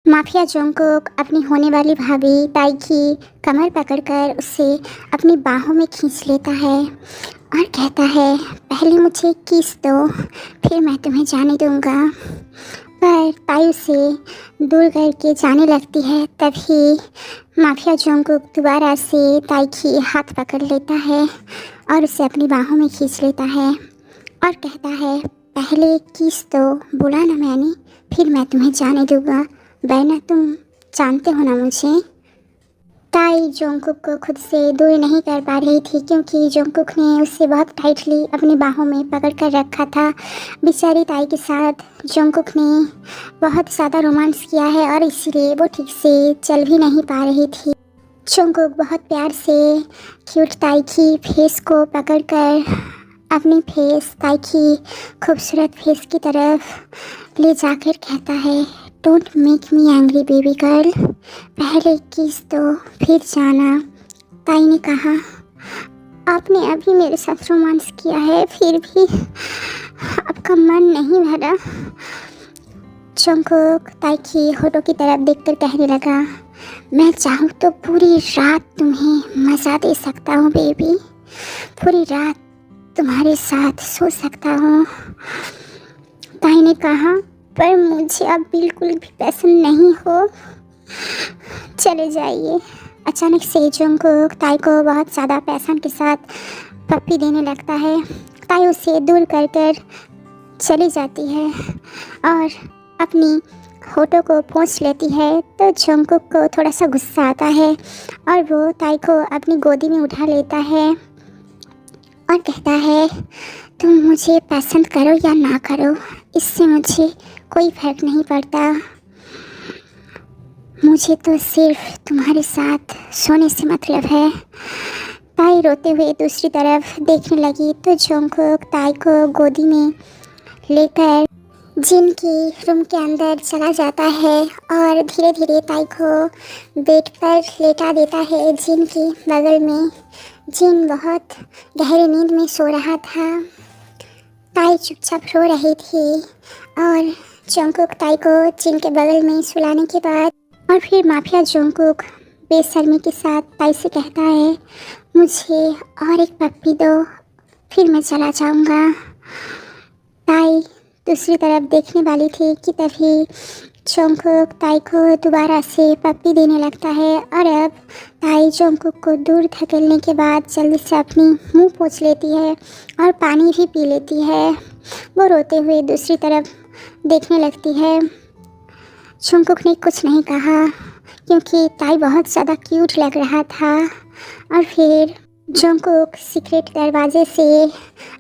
Mafia Jungkook अपनी होने वाली भाभी ताई की कमर पकड़कर उसे अपनी बाहों में खींच लेता है और कहता है, पहले मुझे किस दो, फिर मैं तुम्हें जाने दूंगा। पर ताई उसे दूर करके जाने लगती है। तभी माफिया जोंगकुक दोबारा से ताई की हाथ पकड़ लेता है और उसे अपनी बाहों में खींच लेता है और कहता है, पहले किस दो, बोला ना मैंने, फिर मैं तुम्हें जाने दूंगा, वरना तुम जानते हो ना मुझे। ताई जोंगकुक को खुद से दूर नहीं कर पा रही थी क्योंकि जोंगकुक ने उसे बहुत टाइटली अपनी बाहों में पकड़ कर रखा था। बेचारी ताई के साथ जोंगकुक ने बहुत ज़्यादा रोमांस किया है और इसीलिए वो ठीक से चल भी नहीं पा रही थी। जोंगकुक बहुत प्यार से क्यूट ताई की फेस को पकड़कर अपनी फेस ताई की खूबसूरत फेस की तरफ ले जाकर कहता है, don't make me angry baby girl, पहले किस दो फिर जाना। ताई ने कहा, आपने अभी मेरे साथ रोमांस किया है फिर भी आपका मन नहीं भरा। जोंगकुक ताई की होठों की तरफ देखकर कहने लगा, मैं चाहूँ तो पूरी रात तुम्हें मज़ा दे सकता हूँ बेबी, पूरी रात तुम्हारे साथ सो सकता हूँ। ताई ने कहा, पर मुझे अब बिल्कुल भी पसंद नहीं हो, चले जाइए। अचानक से जोंगकुक ताई को बहुत ज़्यादा पैशन के साथ पप्पी देने लगता है। ताई उसे दूर कर कर चली जाती है और अपनी होठों को पोंछ लेती है। तो जोंगकुक को थोड़ा सा गुस्सा आता है और वो ताई को अपनी गोदी में उठा लेता है और कहता है, तुम मुझे पसंद करो या ना करो, इससे मुझे कोई फर्क नहीं पड़ता, मुझे तो सिर्फ तुम्हारे साथ सोने से मतलब है। ताई रोते हुए दूसरी तरफ देखने लगी तो जोंगकुक ताई को गोदी में लेकर जिन की रूम के अंदर चला जाता है और धीरे धीरे ताई को बेड पर लेटा देता है जिन की बगल में। जिन बहुत गहरी नींद में सो रहा था। ताई चुपचाप रो रही थी और जोंगकुक ताई को जिन के बगल में सुलाने के बाद और फिर माफिया जोंगकुक बेशर्मी के साथ ताई से कहता है, मुझे और एक पप्पी दो, फिर मैं चला जाऊंगा। ताई दूसरी तरफ देखने वाली थी कि तभी जोंगकुक ताई को दोबारा से पप्पी देने लगता है और अब ताई जोंगकुक को दूर धकेलने के बाद जल्दी से अपनी मुंह पोंछ लेती है और पानी भी पी लेती है। वो रोते हुए दूसरी तरफ देखने लगती है। जोंगकुक ने कुछ नहीं कहा क्योंकि ताई बहुत ज़्यादा क्यूट लग रहा था और फिर जोंगकुक सीक्रेट दरवाजे से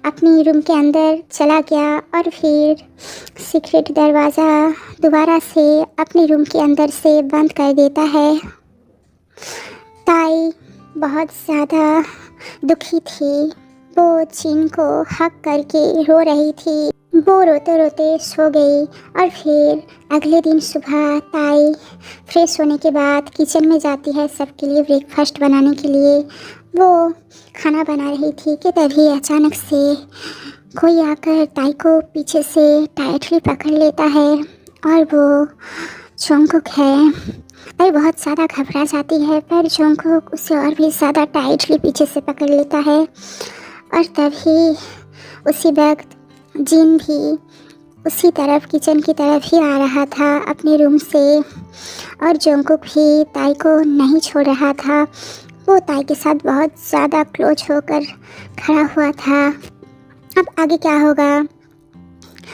अपनी रूम के अंदर चला गया और फिर सीक्रेट दरवाज़ा दोबारा से अपनी रूम के अंदर से बंद कर देता है। ताई बहुत ज़्यादा दुखी थी, वो जिन को हक करके रो रही थी। वो रोते रोते सो गई और फिर अगले दिन सुबह ताई फ्रेश होने के बाद किचन में जाती है सबके लिए ब्रेकफास्ट बनाने के लिए। वो खाना बना रही थी कि तभी अचानक से कोई आकर ताई को पीछे से टाइटली पकड़ लेता है और वो जोंगकुक है। ताई बहुत ज़्यादा घबरा जाती है पर जोंगकुक उसे और भी ज़्यादा टाइटली पीछे से पकड़ लेता है और तभी उसी वक्त जिन भी उसी तरफ किचन की तरफ ही आ रहा था अपने रूम से और जोंगकुक भी ताई को नहीं छोड़ रहा था। वो ताई के साथ बहुत ज़्यादा क्लोज होकर खड़ा हुआ था। अब आगे क्या होगा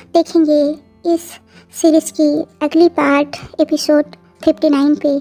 देखेंगे इस सीरीज़ की अगली पार्ट एपिसोड 59 पे।